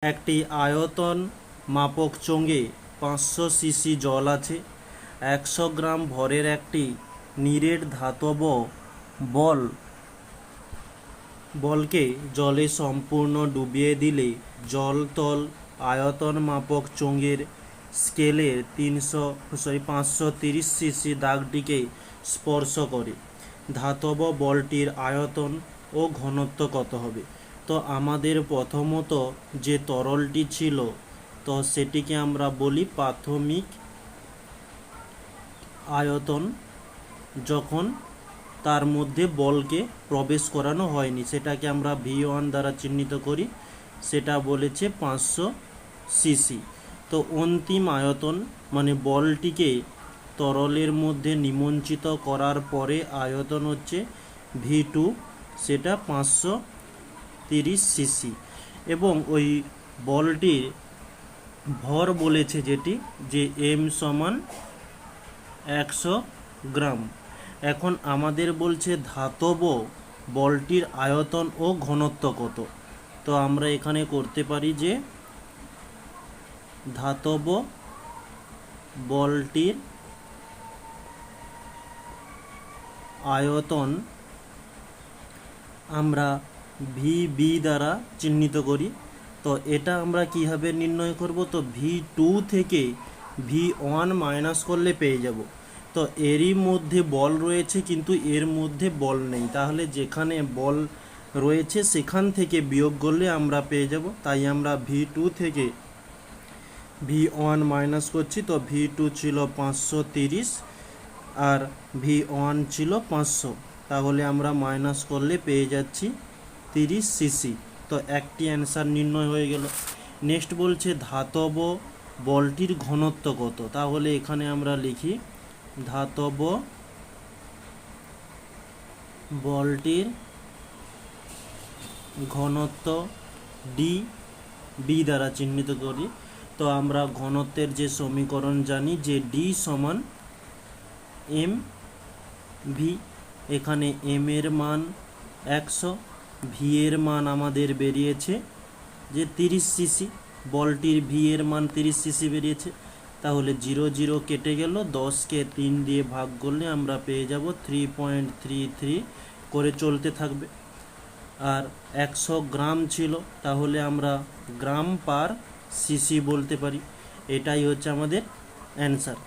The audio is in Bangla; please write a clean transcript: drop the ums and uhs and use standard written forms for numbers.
একটি আয়তন মাপক চোঙে 500 সিসি জল আছে। 100 গ্রাম ভরের একটি নিরেট ধাতব বলকে জলে সম্পূর্ণ ডুবিয়ে দিলে জলতল আয়তন মাপক চোঙের স্কেলের 530 সিসি দাগটিকে স্পর্শ করে। ধাতব বলটির আয়তন ও ঘনত্ব কত হবে? তো আমাদের প্রথমত যে তরলটি ছিল, তো সেটিকে আমরা বলি প্রাথমিক আয়তন। যখন তার মধ্যে বলকে প্রবেশ করানো হয়নি, সেটাকে আমরা V1 দ্বারা চিহ্নিত করি, সেটা বলেছে 500 সিসি। তো অন্তিম আয়তন মানে বলটিকে তরলের মধ্যে নিমজ্জিত করার পরে আয়তন হচ্ছে V2, সেটা 530 সিসি। এবং ওই বলটির ভর বলেছে যেটি যে M সমান 100 গ্রাম। এখন আমাদের বলছে ধাতব বলটির আয়তন ও ঘনত্ব কত। তো আমরা এখানে করতে পারি যে ধাতব বলটির আয়তন আমরা VB দ্বারা চিহ্নিত করি। তো এটা আমরা কিভাবে নির্ণয় করব? তো V2 থেকে V1 মাইনাস করলে পেয়ে যাব। তো এরই মধ্যে বল রয়েছে কিন্তু এর মধ্যে বল নেই, তাহলে যেখানে বল রয়েছে সেখান থেকে বিয়োগ করলে আমরা পেয়ে যাব। তাই আমরা V2 থেকে V1 মাইনাস করছি। তো V2 ছিল 530 আর V1 ছিল 500, তাহলে আমরা মাইনাস করলে পেয়ে যাচ্ছি 30 সিসি। তো একটি অ্যান্সার নির্ণয় হয়ে গেল। নেক্সট বলছে ধাতব বলটির ঘনত্ব কত। তাহলে এখানে আমরা লিখি ধাতব বলটির ঘনত্ব DB দ্বারা চিহ্নিত করি। তো আমরা ঘনত্বের যে সমীকরণ জানি যে D সমান mv। এখানে m এর মান 100, v এর মান আমাদের বেরিয়েছে যে 30 সিসি। বলটির v এর মান 30 সিসি বেরিয়েছে। তাহলে 0 0 কেটে গেল, 10কে 3 দিয়ে ভাগ করলে আমরা পেয়ে যাব 3.33 করে চলতে থাকবে। আর 100 গ্রাম ছিল, তাহলে আমরা গ্রাম পার সিসি বলতে পারি। এটাই হচ্ছে আমাদের অ্যান্সার।